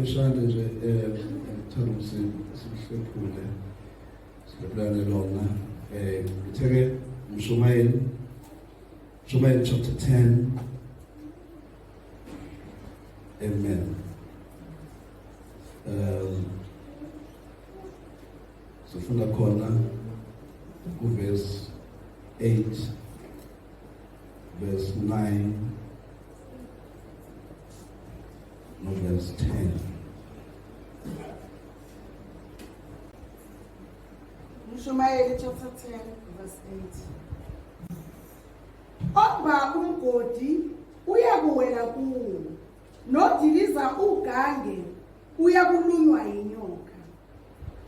bafishane nje ngithanda ukuthi sihlephule sileplane lona ngitheke Mshumayeli chapter 10. Amen. Sifunda khona verse 8, verse 9, no verse 10. Mshumayeli chapter 10 verse 8. Oba umgodi uyabuwela kuwo, nodiliza ugange uyakulunywa yinyoka.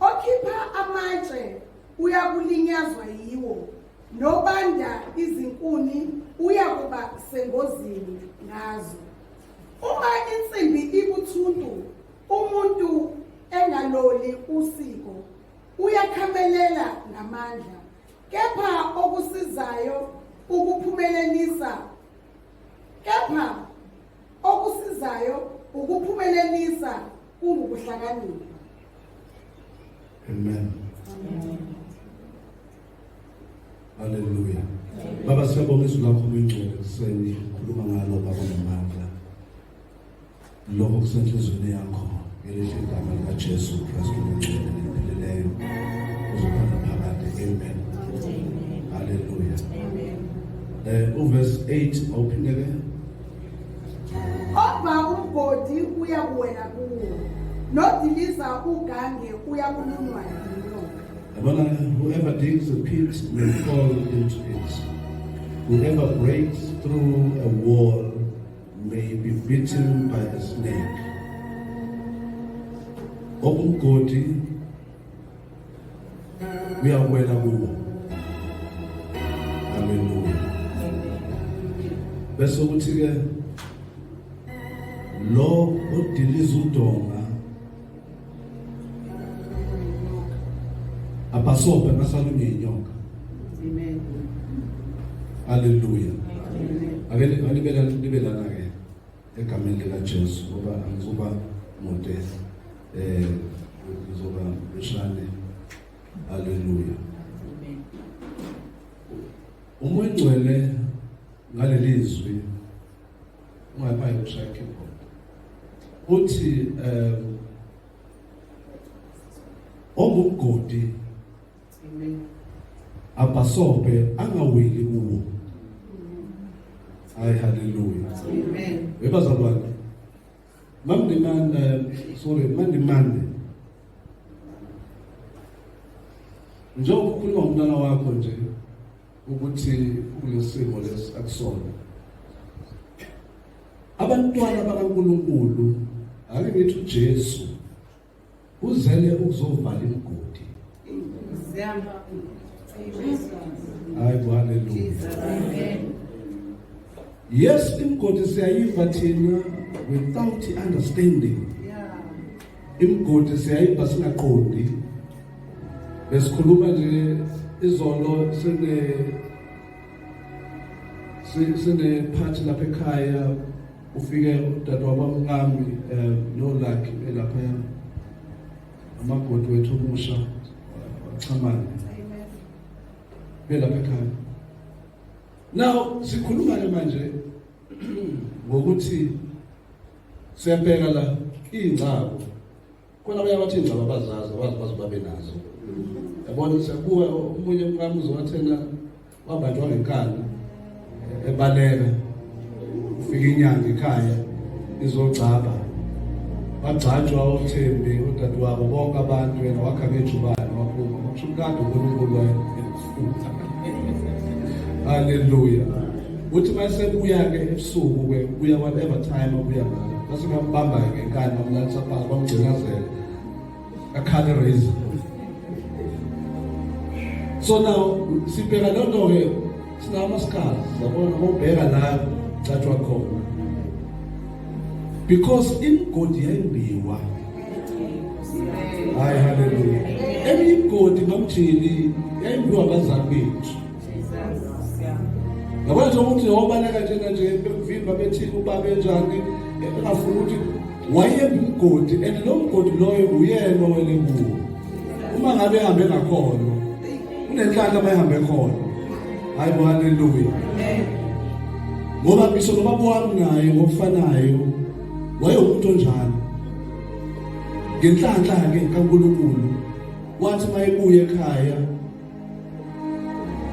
Okhipha amatshe uyakulinyazwa yiwo, nobanda izinkuni uyakuba sengozini ngazo. Uma insimbi ibuthuntu, umuntu engaloli usiko uyakhamelela ngamandla, kepha okusizayo ukuphumelelisa kungukuhlakanipha. Amen. Hallelujah. Baba siyabonga izwi lakho ngcwele kuseni ukhuluma ngalo baba nomandla. Lokho kusenhlizweni yakho ngelihle igama lika Jesu Kristu ngcwele nempileleyo. Uzobana phakathi. Amen. Hallelujah. Verse 8 ophindeke. Oba umgodi uyabuwela kuwo, nodiliza ugange uyakulunywa yinyoka. Whoever digs a pit may fall into it. Whoever breaks through a wall may be bitten by a snake. Umgodi uyabuwela kuwo. Hallelujah. Bese ukuthi ke lo odiliza udonga abasobe nasalume inyoka. Amen. Hallelujah. Amen. Libelana ke egameni lika Jesu ngoba ngizoba mude ngizoba beshane. Hallelujah. Amen. Umoya ngcwele ngalelizwi ungaphayi ukushaya keyboard uthi omugodi abasobe angaweli kuwo. Hayi hallelujah. Amen. Ebazalwane mandimande njengoba ukhuluma ngomntana wakho nje ukuthi kulesimo lesi akusona. Abantwana bakaNkulunkulu ake ngithi uJesu uzele ukuzovala imigodi. Hayi hallelujah. Amen. Yes, imigodi siyayiva thina without understanding. Imigodi siyayiva singaqondi. Besikhuluma nje izolo sine party lapha ekhaya ufike udade wabamncane no lucky elapha amagodi wethu omusha wachamana. Amen. Belapha ekhaya. Now sikhuluma ke manje ngokuthi siyabheka la ingcabo. Khona abanye abathi ingcabo abazazi babe nazo. Yabona siyabuka umunye umncane uzowathena wabanjwa ngenkani ebaleka ufika inyanga ekhaya izogcaba bagcatshwa uThembi udade wabo bonke abantu yena wakha ngejubane waphuma ushukade uNkulunkulu wena. Hallelujah. Uthi mase buya ke ebusuku ke buya whatever time abuya ngayo base bambamba ngenkani bamlandisa phansi bamgcinazela akhale raise. So now sibheka lonto ke sinamaskhazi zabona ubheka la gcatshwa khona because imigodi yayimbiwa. Hayi hallelujah. Imigodi mamthini yayimbiwa abazali bethu. Yabona ukuthi ngobaleka nje bekuvimba bethi ubaba enjani engafuna ukuthi wayengumgodi, and lo mgodi loyo uyena owele kuwo. Uma ngabe ehambe ngakhona unenhlanhla abayihambe khona. Hayi, haleluya. Ngoba ngisho nobaba wami naye ngokufanayo wayewumuntu onjalo. Ngenhlanhla-ke kaNkulunkulu wathi mayebuya ekhaya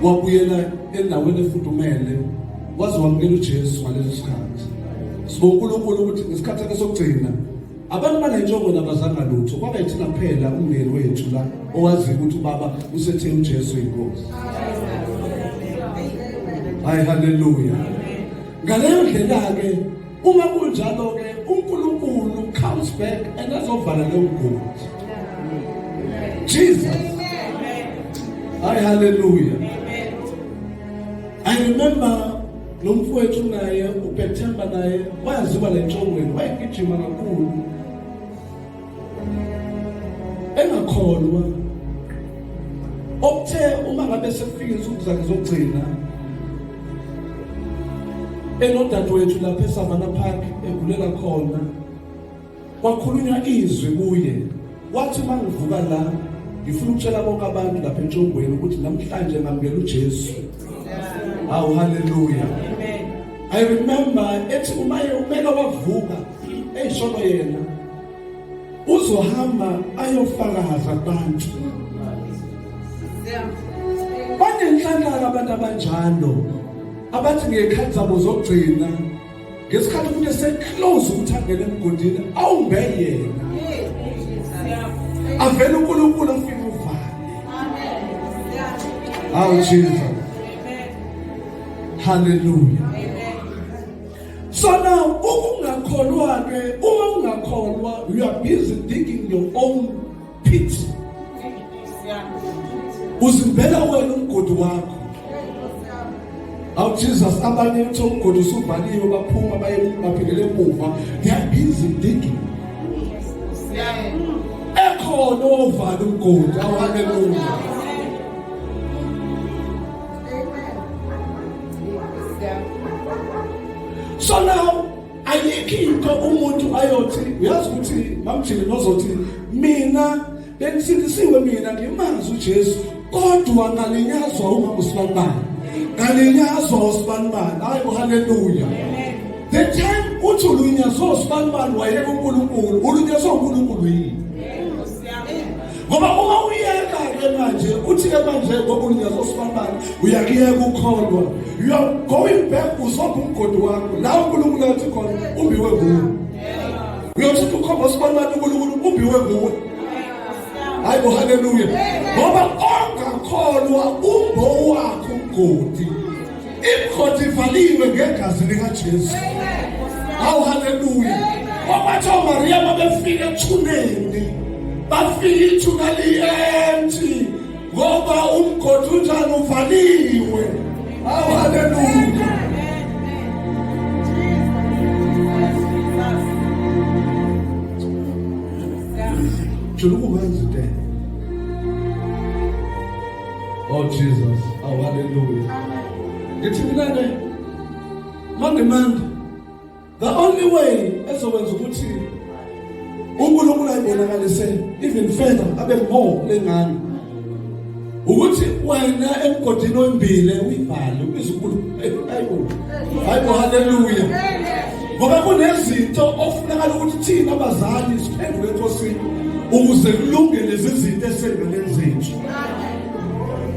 wabuyela endaweni efudumele waze wamukela uJesu ngaleso sikhathi. Sibonga uNkulunkulu ukuthi ngesikhathi sakhe sokugcina abantu banenjongo nabazanga lutho, kwaba yithina kuphela umndeni wethu la owazi ukuthi ubaba usethe uJesu inkosi. Hayi, haleluya. Ngaleyo ndlela-ke uma kunjalo-ke uNkulunkulu comes back and azovala leyo mgodi. Jesus. Hayi, haleluya. I remember lo mfowethu naye uBethemba naye waziwa le ntshongweni, wayegijima kakhulu engakholwa. Okuthe uma ngabe sefika izinsuku zakhe zokugcina enodadewethu lapha eSavannah Park egulela khona, kwakhulunywa izwi kuye, wathi mangivuka la ngifuna ukutshela bonke abantu lapha entshongweni ukuthi namhlanje ngamukela uJesu. Hawu, haleluya. I remember ethi umeka wavuka eyishono yena uzohamba ayofakaza abantu. Banenhlanhla abantu abanjalo abathi ngekhathi zabo zokugcina ngesikhathi umuntu eseclose ukuthi angene emgodini awumbe yena avele uNkulunkulu afike uvale. Hawu, Jesus. Hallelujah. So now, ungakholwa-ke, uma ungakholwa, you are busy digging your own pit. Uzimbela wena umgodi wakho. Awu, Jesus, abanye uthi umgodi usuvaliwe baphuma baphindele emuva. They are busy digging. Ekhona ovala umgodi. Awu, hallelujah. So now, ayikho into umuntu ayothi uyazi ukuthi mamjini nozothi mina bengisindisiwe, mina ngimazi uJesu, kodwa ngalinyazwa uma usibanibani, ngalinyazwa usibanibani. Hayi, haleluya. The time uthi ulunyazwa usibanibani wayeka uNkulunkulu, ulunyazwa uNkulunkulu yini? Ngoba uma uyeka-ke manje uthi-ke manje ngoba ulunyazwa usibanibani uyakuyeka ukukholwa, you are going back uzopha umgodi wakho la uNkulunkulu athi khona umbiwe nguwe. Uyothi ukhomba usibanibani uNkulunkulu umbiwe nguwe. Hayi, haleluya. Ngoba ongakholwa umbo wakho umgodi, imgodi ivaliwe ngegazi likaJesu. Hawu, haleluya. Wabathi oMariya babefika ethuneni bafika ithuna liyenthi ngoba umgodi unjani uvaliwe. Hawu, haleluya. Oh, Jesus. Oh, hallelujah. Ngithi mina-ke mangemanda, the only way ezokwenza ukuthi uNkulunkulu ayibonakalise even further abe more lengane ukuthi wena emgodini oyimbile uyivale ubize uNkulunkulu. Hayi, haleluya. Ngoba kunezinto ofunakala ukuthi thina abazali siphendule enkosini ukuze kulunge lezi zinto esengane zethu.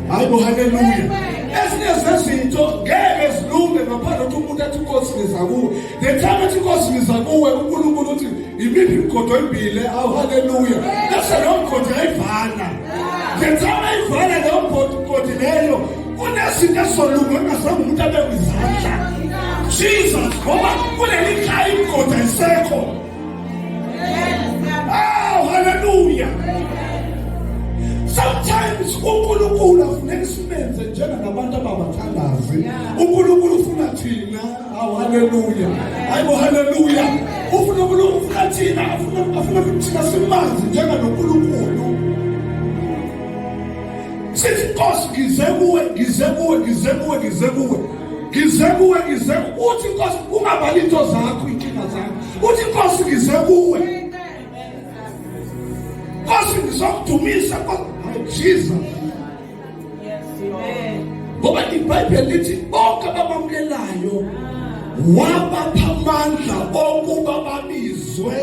Hayi, haleluya. Ezinye zezinto ngeke zilunge ngaphandle kokuthi umuntu athi inkosi ngiza kuwe. The time athi inkosi ngiza kuwe uNkulunkulu uthi imiphi imigodi oyibile. Awu, haleluya. Bese leyo mgodi ayivala. The time ayivala leyo mgodi leyo kunezinto ezolunga engazange umuntu abeke izandla. Jesus, ngoba kuleli khaya imgodi ayisekho. Awu, haleluya. Sometimes uNkulunkulu afuneka simenze njengabantu ababathandazi. uNkulunkulu ufuna thina. Hawu, haleluya. Hayi, haleluya. Ufuna thina, afuna thina simazi njenganoNkulunkulu. Sithi Nkosi ngize kuwe, ngize kuwe, ngize kuwe, ngize kuwe, ngize kuwe, ngize. Uthi Nkosi ungabali into zakho, inkinga zakho. uthi Nkosi ngize kuwe, Nkosi ngizokudumisa hayi Jesus. Ngoba iBhayibheli lithi bonke abamamukelayo wabapha amandla okuba babizwe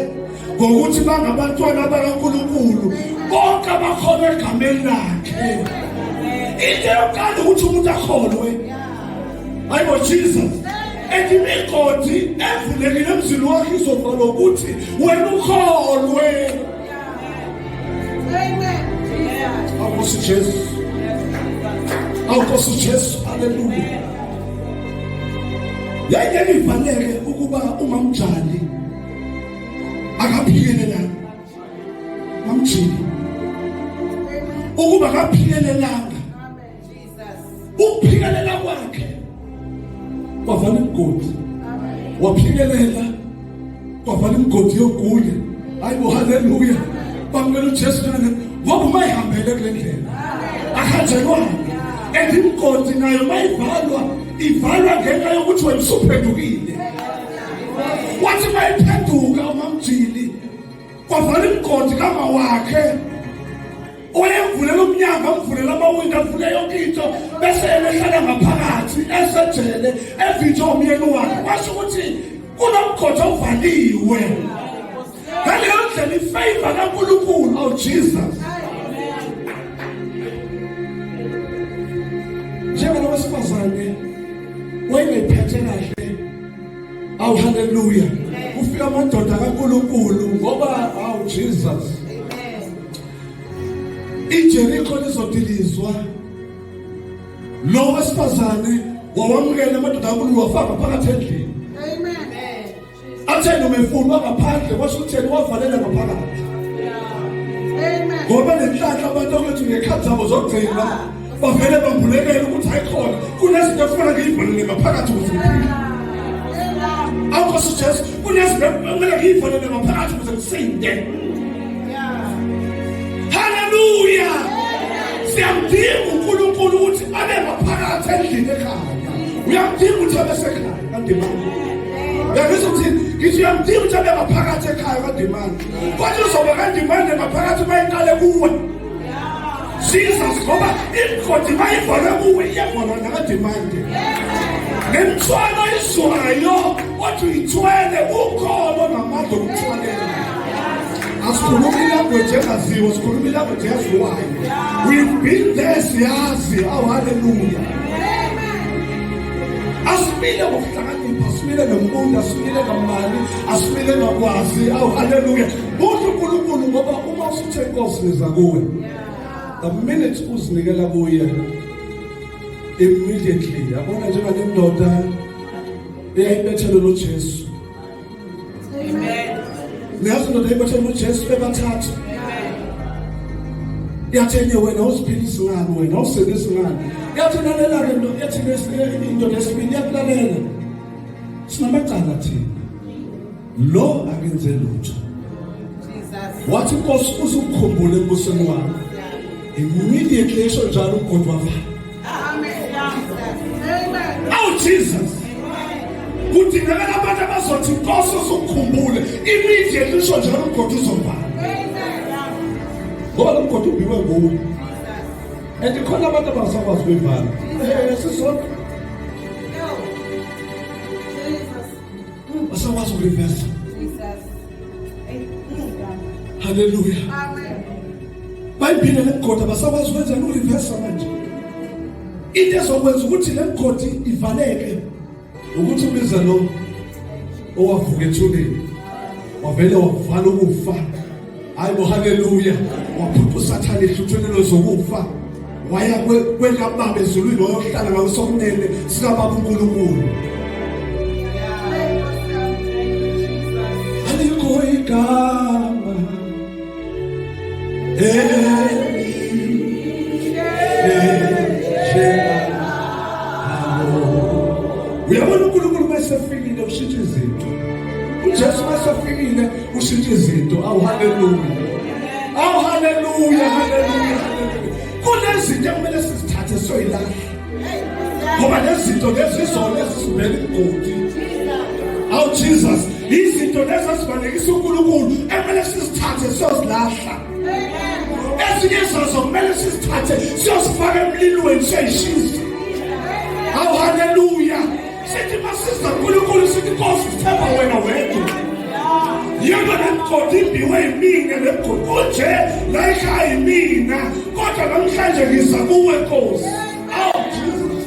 ngokuthi bangabantwana bakaNkulunkulu, bonke abakholwa egameni lakhe. Into yokuqala ukuthi umuntu akholwe, hayibo Jesus. Imigodi evulekile emzini wakhe izovala ukuthi wena ukholwe. Awukosi Jesu, awukosi Jesu, haleluya. Yayike ifanele ukuba uMamjali akaphikelelanga, Mamjini ukuba akaphikelelanga, ukuphikelela kwakhe kwavala imigodi, waphikelela kwavala imigodi yogule. Hayibo, haleluya. Bamukela uJesu ngoba mayihambele kule ndlela akhanjelwanga, imigodi nayo mayivalwa ivalwa ngenxa yokuthi wena usuphendukile. Wathi mayiphenduka uMamjili kwavala imigodi kama wakhe, oyevulela umnyango, amvulela amawindi, avule yonke into, bese ehlala ngaphakathi esejele evinjwa umyeni wakhe. Kwasho ukuthi kunomgodi ovaliwe. Ngaleyo ndlela ifavor kaNkulunkulu, oh Jesus. Njengoba wesifazane wayengayiphethe kahle, awu haleluya, ufika amadoda kaNkulunkulu ngoba awu Jesus. iJerikho lizodilizwa, lo wesifazane wawamukela amadoda kaNkulunkulu wafaka phakathi endlini. Athe noma efuna ngaphandle kwasho ukuthi wavalela ngaphakathi. Ngoba lenhlanhla abantu abathi ngekhathi zabo zokugcina bavele bambulekela ukuthi hayikhona kunezinto efuna ngiyivulele ngaphakathi ukuze ngiphile. Awukosi Jesu, kunezinto ekumele ngiyivulele ngaphakathi ukuze ngisinde. Haleluya. Siyamdinga uNkulunkulu ukuthi abe ngaphakathi endlini ekhaya. Uyamdinga ukuthi abe sekhaya kaNdimanga. Yakuthi ngithi uyamdinga ukuthi abe ngaphakathi ekhaya kaNdimanga. Kodwa uzoba kaNdimanga ngaphakathi mayiqale kuwe. Jesus, ngoba imigodi mayivalwe kuwe iyavalwa nakaNdimanga. Nemthwalo izwayo othi uyithwele ukholo namandla okuthwalela. Asikhulumi language engaziwa, sikhulumi language eyaziwayo. We've been there, siyazi. Oh hallelujah. Asimile ngokuhlakanipha, asimile ngemfundo, asimile ngamali, asimile ngakwazi. Oh hallelujah. Buthi uNkulunkulu ngoba uma usuthe Nkosi niza kuwe, the minute uzinikela kuye, immediately yabona njengale ndoda eyayibethelwe noJesu. Amen. Niyazi ndoda eyibethelwe noJesu bebathathu. Yathene wena uziphilisa ngani, wena usebenzisa ngani? Yathi lalela ke ndoda, yathi indoda yesibili yakulalela. Sinamacala thina. Lo akenze lutho. Jesus. Wathi Nkosi uzukukhumbula embusweni wakho. Immediately esho njalo uGod wafa. Amen. Amen. Oh Jesus. Kudingakala abantu abazothi Nkosi uzukukhumbule. Immediately esho njalo uGod uzofa. Ngoba lo mgodi ubiwe nguwe. And khona abantu abasakwazi ukuyivala. Sisonke. Basakwazi ukureverse. Hallelujah. Amen. Bayibhile le mgodi abasakwazi ukwenza ukureverse manje. Into ezokwenza ukuthi le mgodi ivaleke ukuthi ubize lo owavuka ethuneni. Wavele wavala ukufa. Hayibo haleluya. Waphupha uSathane ehluthelelo zokufa. Waya kwenkababa ezulwini wayohlala ngasokunene sikaBaba uNkulunkulu. Alikho igama uyabona uNkulunkulu mayesefikile ushintsha izinto. uJesu mayesefikile ushintsha izinto. Awu haleluya. Awu haleluya, haleluya. Kunezinto ekumele sizithathe soyilahla. Ngoba lezi zinto lezi izona ezisibeka igodi. Awu Jesus, izinto lezi ezibalekisa uNkulunkulu emele sizithathe siyozilahla. Ezinye zazo kumele sizithathe siyozifaka emlilweni siyayishisa. Hawu haleluya. Sithi masisiza uNkulunkulu sithi Nkosi sithemba wena wedwa. Yebo namgodi imbiwe yimina lemgodi kunje la ekhaya yimina kodwa namhlanje ngiza kuwe Nkosi. Awu Jesus.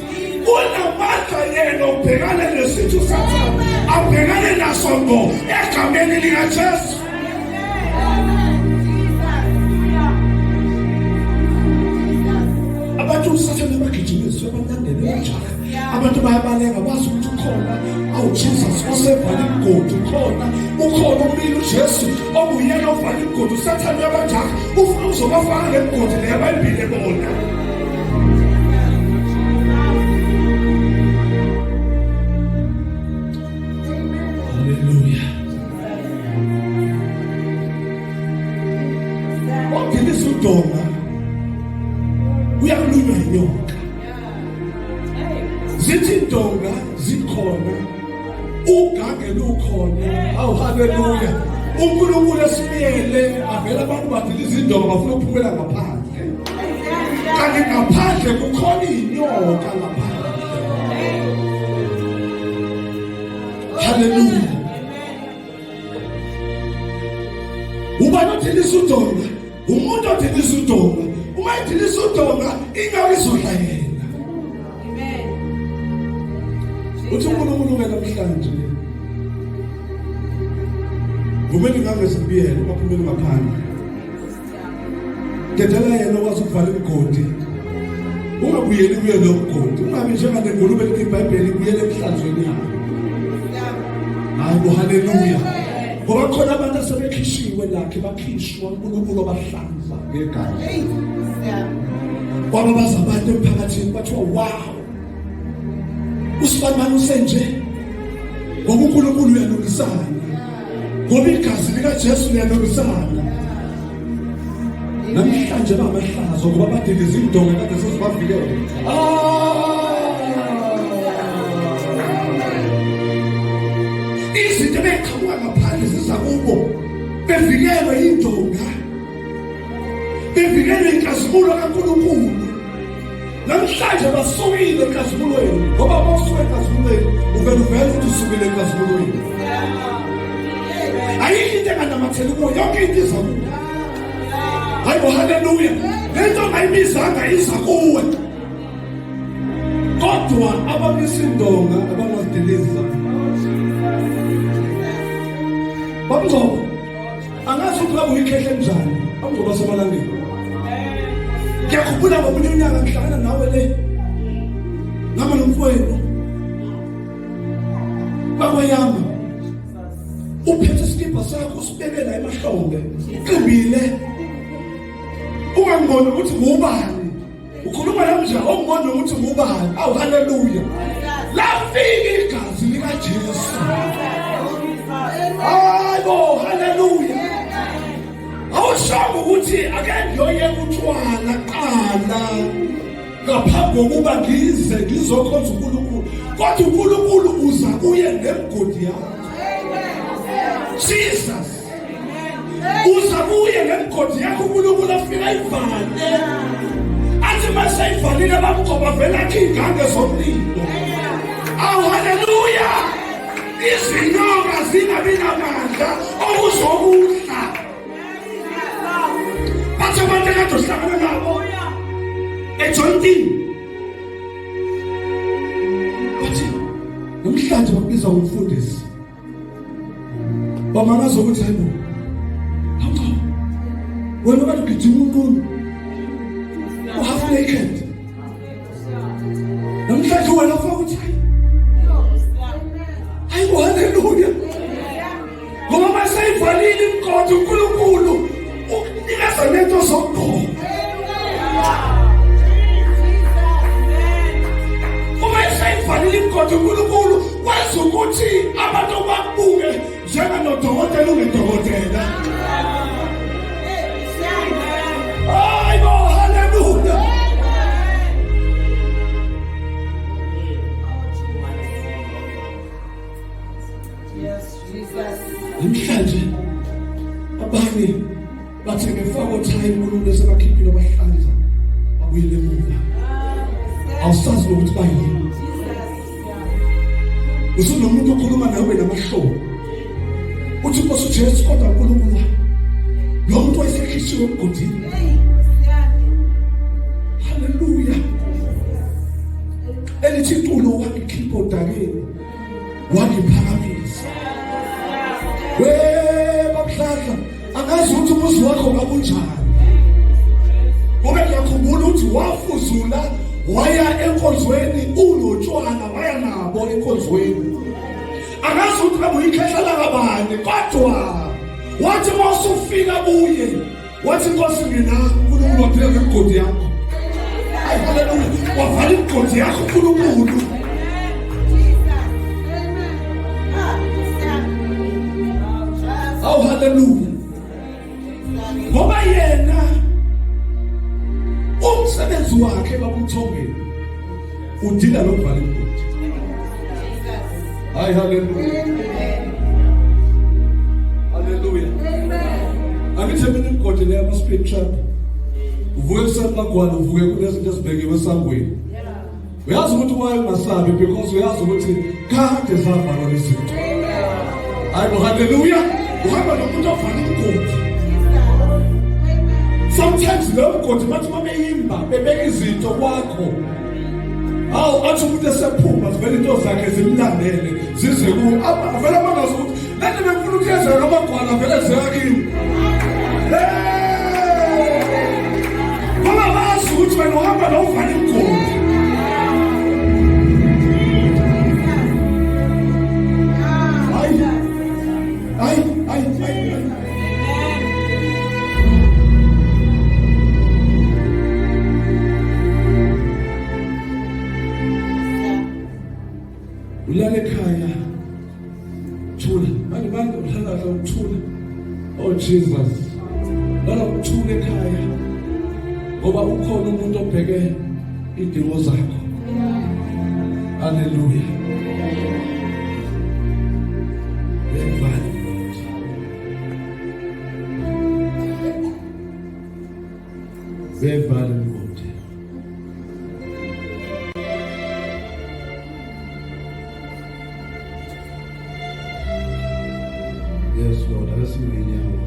Unamandla yena ubhekane nesithu sathana. Abhekane naso ngo egameni likaJesu. Abantu usathane bagijimiswe abantandeni bajaka. Abantu bayabaleka bazi ukuthi ukhona. Awu Jesus osevala imigodi ukhona. Ukhona umlilo uJesu obuyena ovala imigodi usathane yabajaka. Ufuna uzobafaka le migodi leyo abayibhile bona. Hallelujah. Ogilisa udonga uyakulunywa inyoka. Zithi indonga zikhona, ugange lukhona. Awu haleluya. uNkulunkulu esibiyele avela abantu badiliza indonga bafuna ukuphumela ngaphandle. Kanti ngaphandle kukhona inyoka ngaphandle. Haleluya. Ubani odilisa udonga? Umuntu odilisa udonga. Uma edilisa udonga inyoka izodla yena. Amen. Uthi uNkulunkulu namhlanje vumeni ngangezibiyele baphumele ngaphandle. Dedela yena okwazi ukuvala imigodi. Ungabuyeli kuye lo mgodi. Ungabe njengale ngulube leBhayibheli kuyele emhlanzweni yakho. Hayi haleluya. Ngoba khona abantu asebekhishiwe lakhe bakhishwa uNkulunkulu abahlanza ngegazi. Kwaba bazabantu emphakathini bathiwa wow. Usifana usenje. Ngoba uNkulunkulu uyalungisana. Ngoba igazi likaJesu liyalungisana. Namhlanje babahlazo ngoba badiliza indonga kade sesibavikele. Izinto beqhamuka ngaphandle sizakubo bevikelwe indonga. Bevikelwe inkazimulo kaNkulunkulu. Namhlanje basukile enkazimulweni ngoba basuke enkazimulweni uvela ukuthi usukile enkazimulweni. Ayikho into enganamatheli kuyo yonke into izakubo. Hayi haleluya. Lento ayibizanga iza kuwe. Kodwa abamisa indonga abangazidiliza. Bamgcobo. Angazi ukuthi ngabe uyikhehle njani. Bamgcobo semalangeni. Ngiyakhumbula ngomunye unyaka ngihlangana nawe le. Ngama nomfowenu. Bakwayama. Uphethe isikipha sakho usibeke la emahlombe. Uqibile. Ungangibona ukuthi ngubani. Ukhuluma namanje ongibona ukuthi ngubani. Awu haleluya. Lafika igazi likaJesu. Hayibo haleluya. Awusho ukuthi ake ngiyoyeka utshwala qala ngaphambi kokuba ngize ngizokhonza uNkulunkulu. Kodwa uNkulunkulu uza kuye nemgodi yakho. Jesus. Uza kuye nemgodi yakho uNkulunkulu afika ivale. Athi mase ivalile bamgcoba vela ingange zomlilo. Awu haleluya. Izinyoka zingabi namandla okuzokudla. Bathi abantu ekade uhlangana nabo ejointini. Bathi namhlanje babiza umfundisi. Bamangaza ukuthi hayibo. Hawu. Wena bantu gijima uNkulunkulu. Half naked. Namhlanje wena ufaka ukuthi hayibo haleluya. Ngoba maseyivalile imigodi uNkulunkulu ukunikeza lento zokugqoka. Uma seyivalile imigodi uNkulunkulu wenza ukuthi abantu bakubuke njenganodokotela ungedokotela. Hayibo haleluya. Yes, Jesus. bayahlanza babuyele emuva awusazi ukuthi bayini usunomuntu okhuluma nawe namahlobo uthi Nkosi uJesu kodwa uNkulunkulu lo muntu wayesekhishwe emgodini haleluya elithi tulo wangikhipha odakeni wangiphakamisa babhlahla akazi ukuthi umuzi wakho ngabunjani ngoba ngiyakhumbula ukuthi wafuzula waya enkonzweni unotshwala waya nabo enkonzweni akazi ukuthi kabuyikhehla lakabani kodwa wathi masufika buye wathi Nkosi mina uNkulunkulu waphela ngegodi yakho hayi haleluya wavala igodi yakho uNkulunkulu oh haleluya ngoba yena umsebenzi wakhe babumthombeni udila lokuvala igodi hayi haleluya haleluya angithi mina igodi le ama speed trap uvuke kusaqagwana uvuke kunezinto ezibekiwe esangweni uyazi ukuthi waye ungasabi because uyazi ukuthi kade zavala lezinto hayi haleluya uhamba nomuntu ovala igodi sometimes lo mgodi bathi babeyimba bebeka izinto kwakho awu athi umuntu esephuma zivele into zakhe zimlandele zize ku avela mangazi ukuthi nani befuna ukuyeza ngamagwala vele ziyakini ngoba bazi ukuthi wena uhamba novala igodi ulale ekhaya thula manje uhlala la uthula oh Jesus lala uthula ekhaya ngoba ukhona umuntu obheke idingo zakho haleluya bevale ngode yes Lord asimnyawo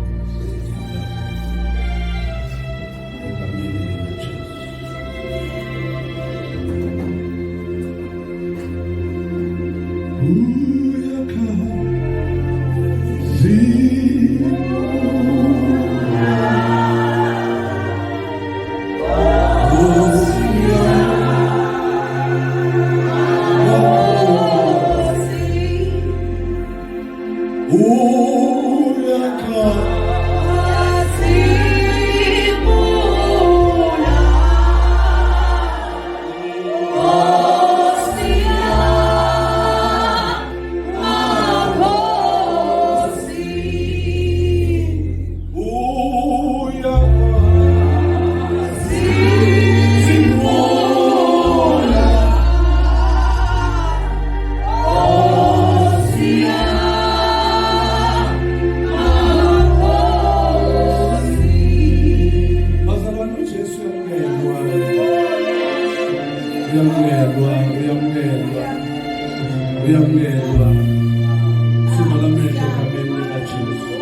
uyamlelwa sibala mehlo kabeni kaJesu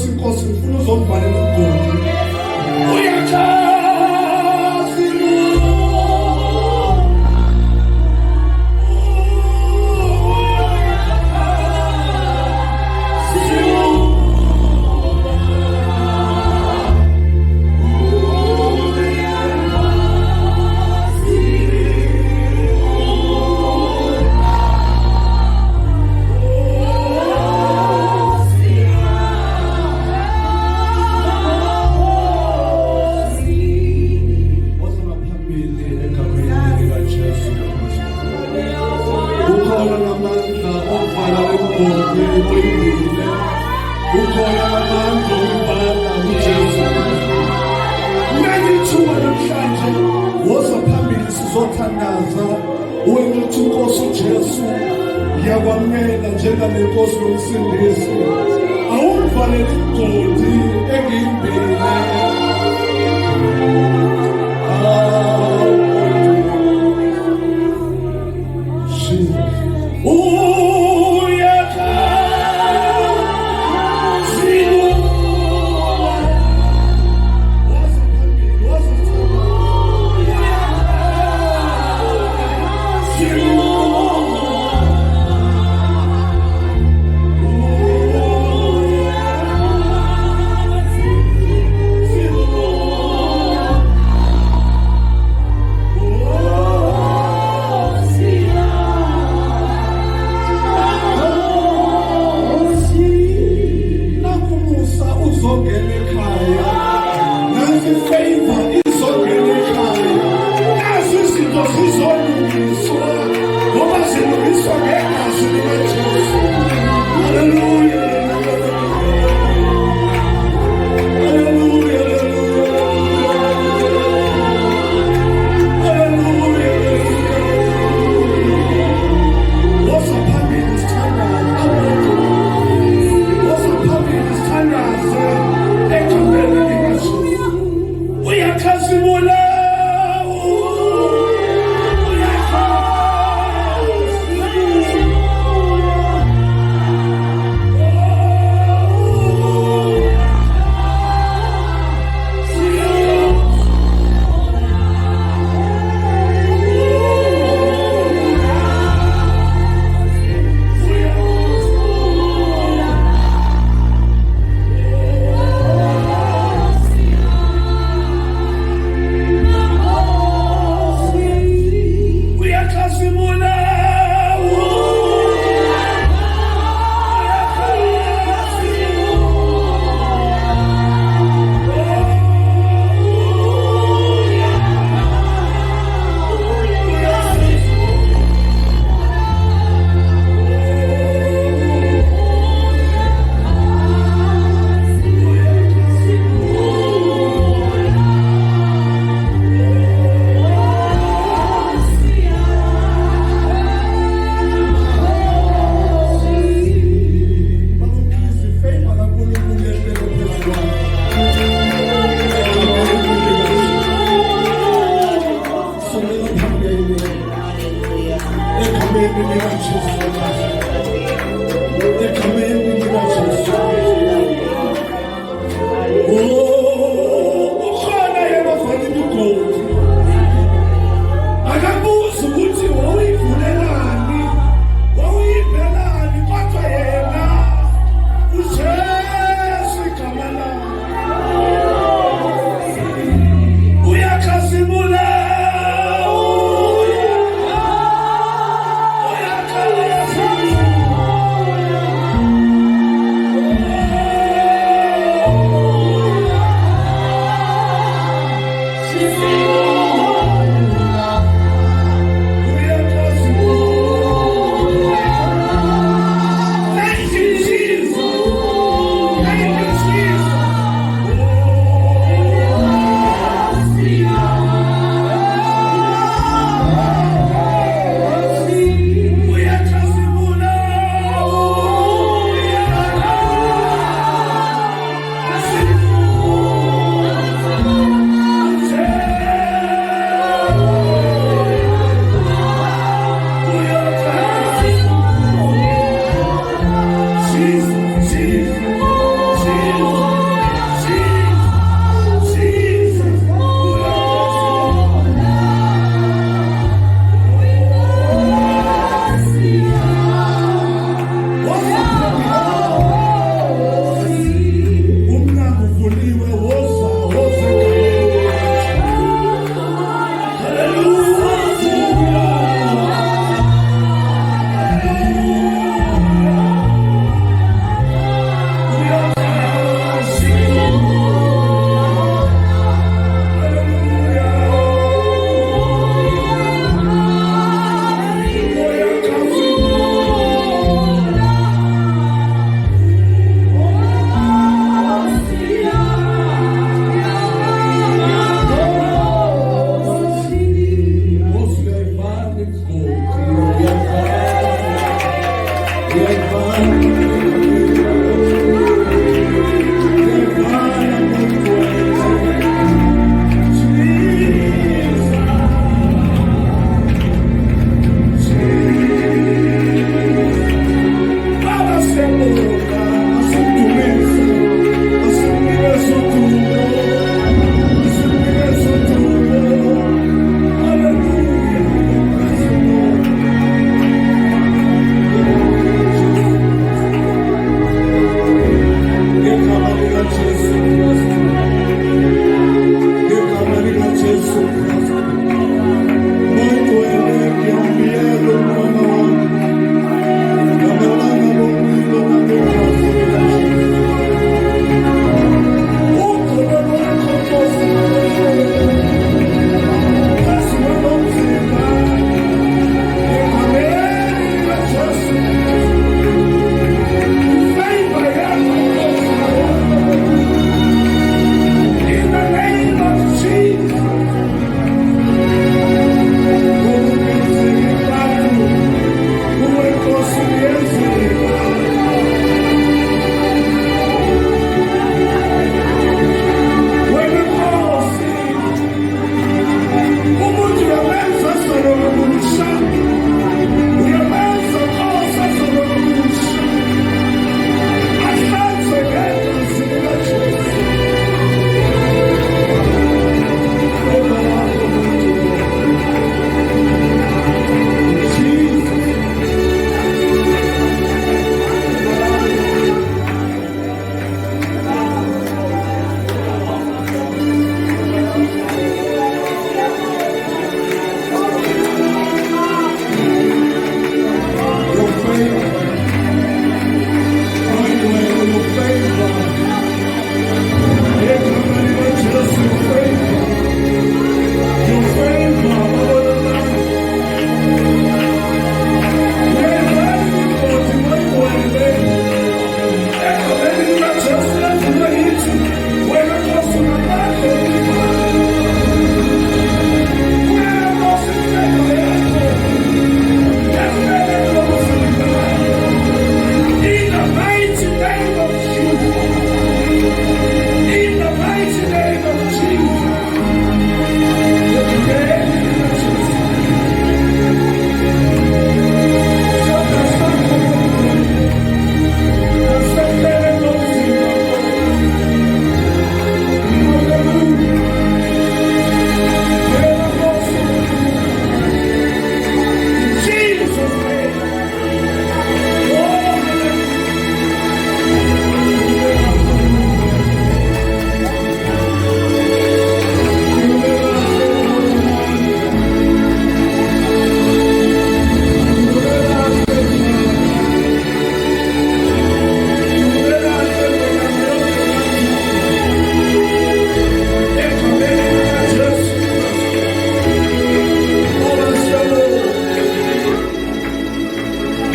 Inkosi ufuna uzomvalela umgodi uyakhazi ukhona namandla okufana nemgodi oyimbile. Ukhona namandla okubhala uJesu. Ngithuba namhlanje woza phambili sizothandaza wena uthi uNkosi uJesu ngiyakwamukela njengalenkosi nomsindisi. Awuvalele igodi engiyimbile.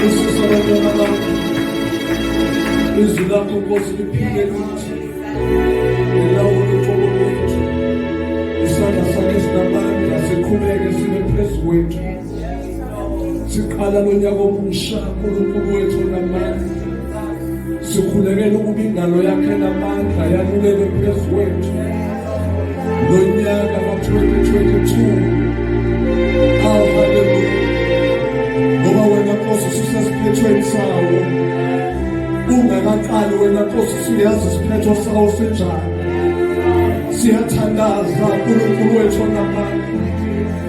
Usisa abantwana bakho. Izwi lakho Nkosi liphile kithi. Lilawule uqobo lwethu. Isandla sakho esinamandla siqhubeke sibe phezu kwethu. Siqala lo nyaka omusha uNkulunkulu wethu onamandla. Sikhulekela ukuba ingalo yakhe enamandla yaluleke phezu kwethu. Lo nyaka ka-2022. Hallelujah. Ngoba wena Nkosi usesesiphethweni sawo. Ungakaqali wena Nkosi usuyazi isiphetho sawo sinjani. Siyathandaza uNkulunkulu wethu onamandla.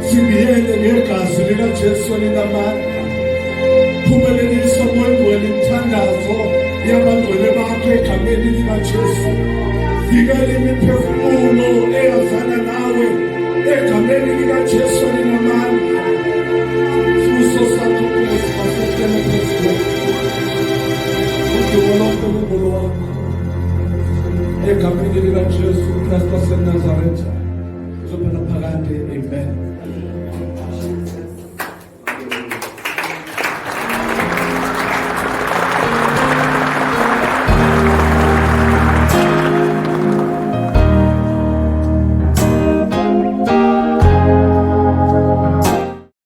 Sibiyele ngegazi likaJesu elinamandla. Phumelelisa moyengcwele imithandazo yabangcwele bakho egameni likaJesu. Vikela imiphefumulo eyazana nawe egameni likaJesu elinamandla. Sibuso sakho Nkosi masicela phezu kwethu. Udumo lonke lubulo wakho egameni likaJesu Kristu waseNazaretha. Sophela phakade. Amen.